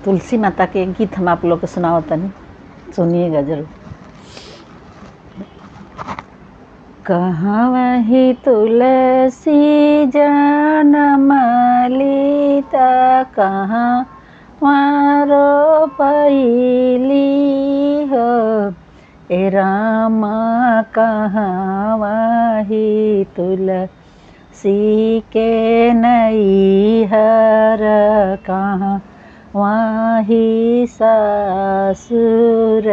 तुलसी माता के गीत हम आप लोग को सुनाओ तनी, सुनिएगा जरूर। कहवा ही तुलसी जनम लीता, कहाँ वारो पैली हो, ए राम कहवा ही तुलसी के नैहर, कहाँ वाही सासुर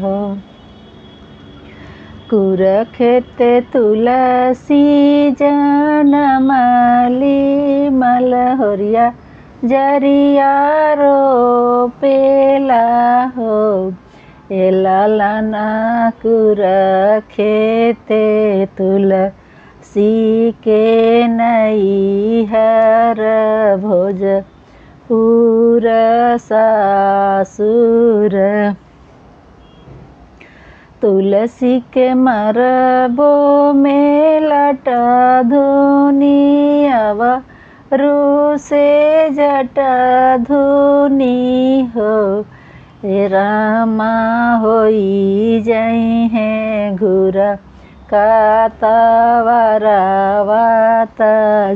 हो। कुरखेत तुलसी जनमली, मलहोरिया जरिया रोपेला हो, ए लालना कुरखेते तुलसी के नैहर, भोज पूर सासुर। तुलसी के मरबो में लट धुनी, अवरु से जट धुनी हो, ए रामा होई जई हैं घुर कातवरवात,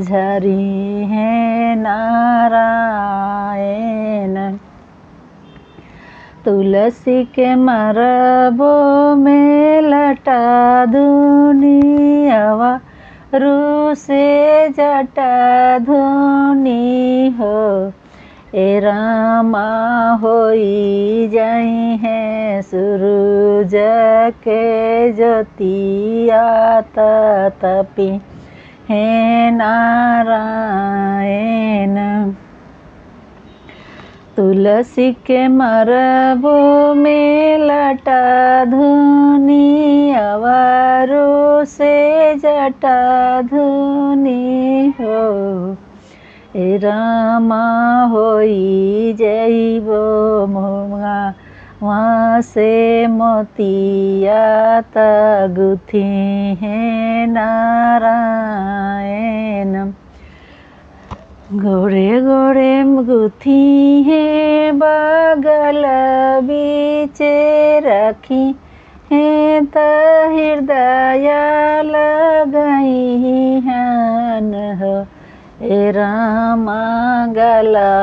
झरी हैं नारायण। तुलसी के मरबो में लटा धुनी, अवरु से जटा धुनी हो, ए रामा होई जई हैं सूरज के ज्योतिया, तपी हैं नारायण। तुलसी के मरबो में लटा धुनी, अवरु से जटा धुनी हो, ए रामा होई जइबो मोंगा वहाँ से मोतिया, गुथी हैं नारायण। गोरे गोरे गुथी हैं बगल बीचे, रखी हैं त हृदय लगई हन हो, ए रामा गला